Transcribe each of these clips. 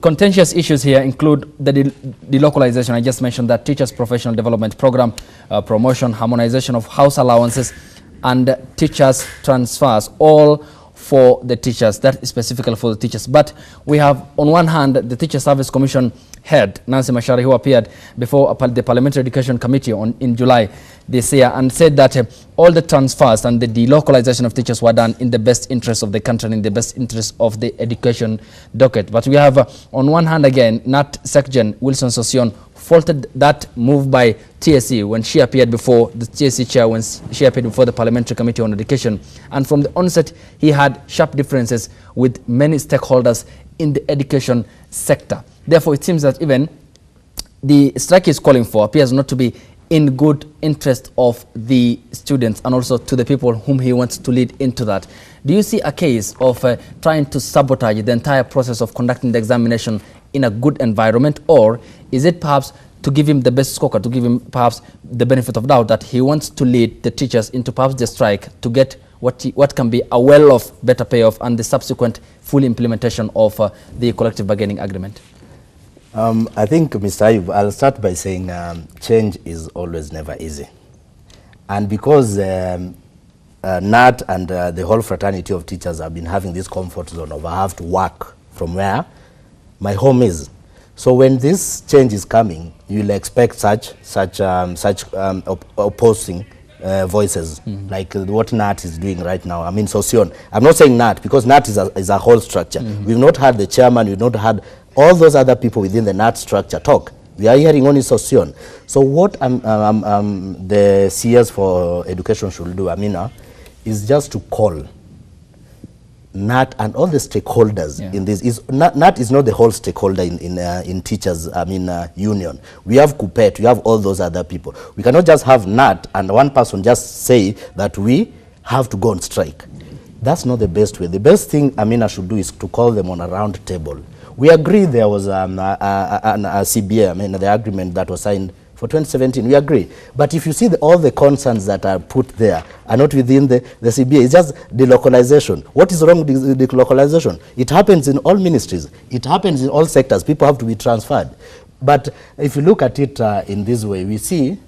contentious issues here include the delocalization. I just mentioned that teachers' professional development program, promotion, harmonization of house allowances, and teachers' transfers, all for the teachers. That is specifically for the teachers. But we have, on one hand, the Teacher Service Commission head, Nancy Mashari, who appeared before the Parliamentary Education Committee in July this year and said that all the transfers and the delocalization of teachers were done in the best interest of the country and in the best interest of the education docket. But we have, on one hand again, KNUT Secgen Wilson Sossion faulted that move by TSC when she appeared before the TSC chair, when she appeared before the Parliamentary Committee on Education. And from the onset, he had sharp differences with many stakeholders in the education sector. Therefore, it seems that even the strike he's calling for appears not to be in good interest of the students and also to the people whom he wants to lead into that. Do you see a case of trying to sabotage the entire process of conducting the examination in a good environment, or is it perhaps to give him the best scorecard, to give him perhaps the benefit of doubt that he wants to lead the teachers into perhaps the strike to get what can be a well-off, better payoff and the subsequent full implementation of the collective bargaining agreement? I think, Mr. Ayub, I'll start by saying change is always never easy. And because KNUT and the whole fraternity of teachers have been having this comfort zone of I have to work from where my home is. So when this change is coming, you'll expect such opposing voices, like what KNUT is doing right now. I mean, Sossion. I'm not saying KNUT because KNUT is a whole structure. We've not had the chairman, we've not had all those other people within the KNUT structure talk. We are hearing only Sossion. So what the CS for education should do, Amina, is just to call KNUT and all the stakeholders in this. KNUT is not the whole stakeholder in teachers, union. We have KUPPET, we have all those other people. We cannot just have KNUT and one person just say that we have to go on strike. That's not the best way. The best thing Amina should do is to call them on a round table. We agree there was a CBA, the agreement that was signed for 2017, we agree. But if you see all the concerns that are put there are not within the CBA, it's just delocalization. What is wrong with delocalization? It happens in all ministries. It happens in all sectors. People have to be transferred. But if you look at it in this way, we see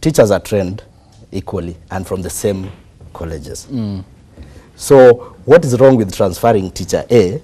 teachers are trained equally and from the same colleges. So what is wrong with transferring teacher A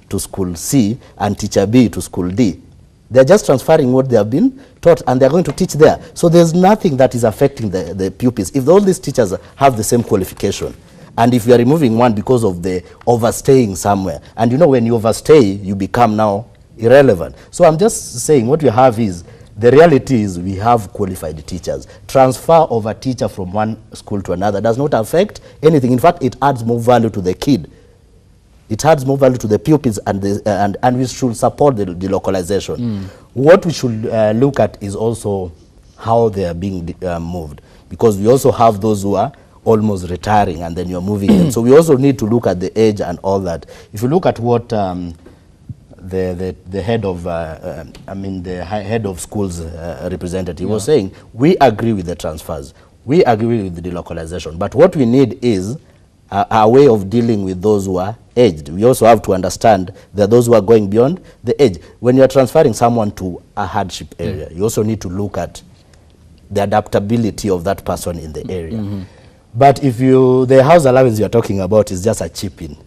to school C and teacher B to school D? They're just transferring what they have been taught and they're going to teach there. So there's nothing that is affecting the pupils. If all these teachers have the same qualification, and if you are removing one because of the overstaying somewhere, and you know when you overstay, you become now irrelevant. So I'm just saying what you have is, the reality is we have qualified teachers. Transfer of a teacher from one school to another does not affect anything. In fact, it adds more value to the kid. It adds more value to the pupils, and we should support the delocalization. What we should look at is also how they are being moved, because we also have those who are almost retiring and then you're moving them. So we also need to look at the age and all that. If you look at what the head of the head of schools representative was saying, we agree with the transfers, we agree with the delocalization, but what we need is a way of dealing with those who are aged. We also have to understand that those who are going beyond the age. When you are transferring someone to a hardship area, you also need to look at the adaptability of that person in the area. But if the house allowance you are talking about is just a chip-in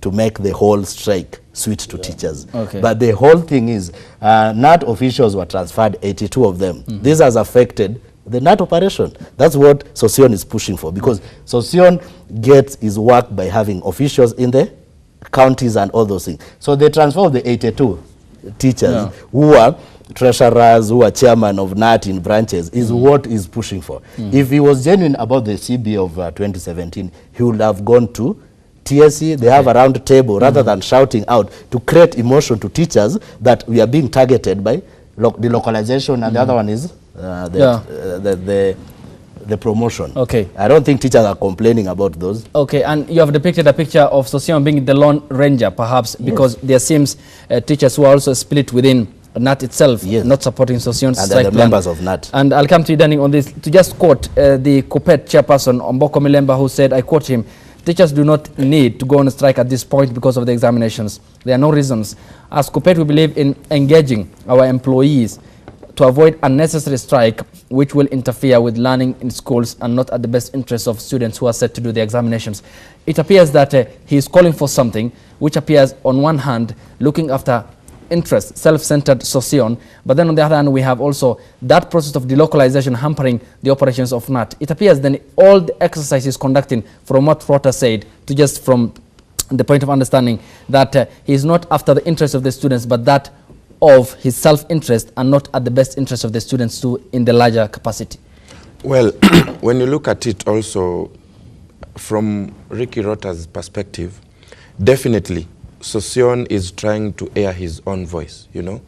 to make the whole strike switch to teachers. But the whole thing is, KNUT officials were transferred, 82 of them. This has affected the KNUT operation. That's what Sossion is pushing for, because Sossion gets his work by having officials in the counties and all those things. So the transfer of the 82 teachers who are treasurers, who are chairman of KNUT in branches is what he's pushing for. If he was genuine about the CB of 2017, he would have gone to TSC, they have a round table rather than shouting out to create emotion to teachers that we are being targeted by the localization, and the other one is the promotion. I don't think teachers are complaining about those. And you have depicted a picture of Sossion being the lone ranger, perhaps, because there seems teachers who are also split within KNUT itself, not supporting Sossion's strike plan. And the members of KNUT. And I'll come to you, Danny, on this, to just quote the KUPPET chairperson, Omboko Milemba, who said, I quote him, Teachers do not need to go on strike at this point because of the examinations. There are no reasons. As KNUT, we believe in engaging our employees to avoid unnecessary strike, which will interfere with learning in schools and not at the best interest of students who are set to do the examinations. It appears that he is calling for something which appears, on one hand, looking after interest, self-centered Sossion, but then on the other hand, we have also that process of delocalization hampering the operations of KNUT. It appears then all the exercises conducting, from what Rota said, to just from the point of understanding that he is not after the interest of the students, but that of his self-interest and not at the best interest of the students too in the larger capacity. Well, when you look at it also from Ricky Rota's perspective, definitely Sossion is trying to air his own voice, you know.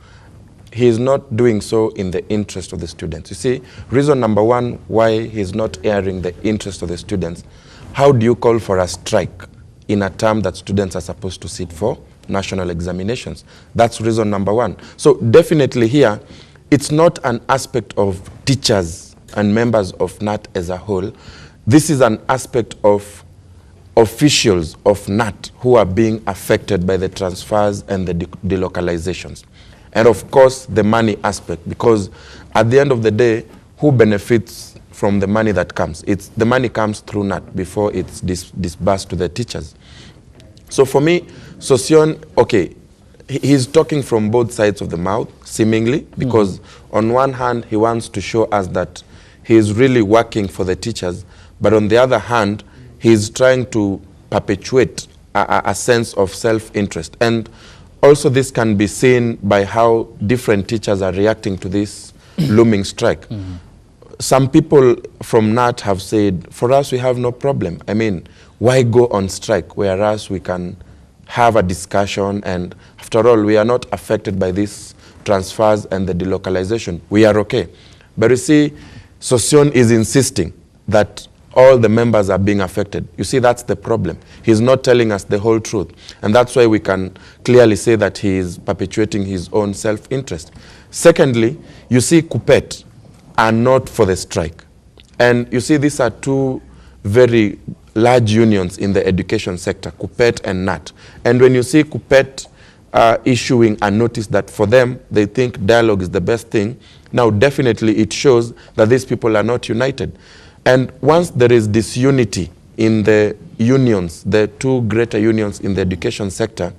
He is not doing so in the interest of the students. You see, reason number one why he's not airing the interest of the students, how do you call for a strike in a term that students are supposed to sit for national examinations? That's reason number one. So definitely here, it's not an aspect of teachers and members of KNUT as a whole. This is an aspect of officials of KNUT who are being affected by the transfers and the delocalizations. And of course, the money aspect, because at the end of the day, who benefits from the money that comes? The money comes through KNUT before it's disbursed to the teachers. So for me, Sossion, okay, he's talking from both sides of the mouth, seemingly, because on one hand, he wants to show us that he is really working for the teachers, but on the other hand, he's trying to perpetuate a sense of self-interest. And also this can be seen by how different teachers are reacting to this looming strike. Some people from KNUT have said, for us, we have no problem. I mean, why go on strike, whereas we can have a discussion, and after all, we are not affected by these transfers and the delocalization. We are okay. But you see, Sossion is insisting that all the members are being affected. You see, that's the problem. He's not telling us the whole truth. And that's why we can clearly say that he is perpetuating his own self-interest. Secondly, you see, KNUT are not for the strike. And you see, these are two very large unions in the education sector, KNUT and KNUT. And when you see KNUT issuing a notice that for them, they think dialogue is the best thing, now definitely it shows that these people are not united. And once there is disunity in the unions, the two greater unions in the education sector,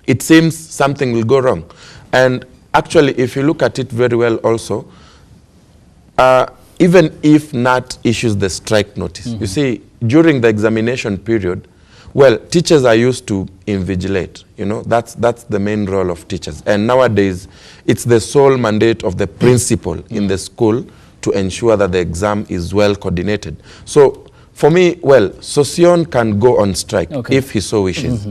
it seems something will go wrong. And actually, if you look at it very well also, even if KNUT issues the strike notice, you see, during the examination period, well, teachers are used to invigilate, you know, that's the main role of teachers. And nowadays, it's the sole mandate of the principal in the school to ensure that the exam is well coordinated. So for me, well, Sossion can go on strike if he so wishes.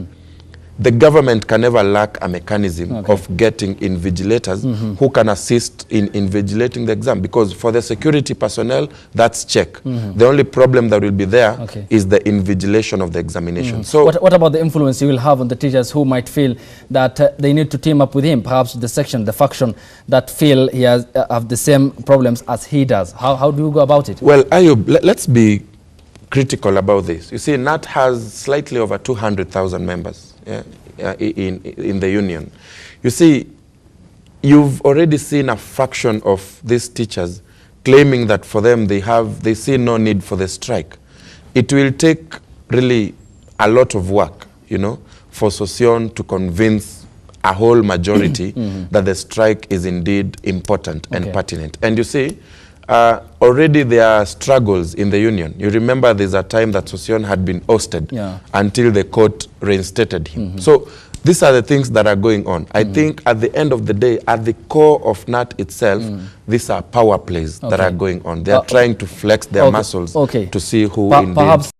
The government can never lack a mechanism of getting invigilators who can assist in invigilating the exam, because for the security personnel, that's check. The only problem that will be there is the invigilation of the examination. So what about the influence he will have on the teachers who might feel that they need to team up with him, perhaps the section, the faction that feel he has have the same problems as he does? How do you go about it? Well, Ayub, let's be critical about this. You see, KNUT has slightly over 200,000 members. In the union. You see, you've already seen a fraction of these teachers claiming that for them they see no need for the strike. It will take really a lot of work, you know, for Sossion to convince a whole majority that the strike is indeed important and pertinent. And you see, already there are struggles in the union. You remember there's a time that Sossion had been ousted until the court reinstated him. So these are the things that are going on. I think at the end of the day, at the core of KNUT itself, these are power plays that are going on. They are trying to flex their muscles to see who indeed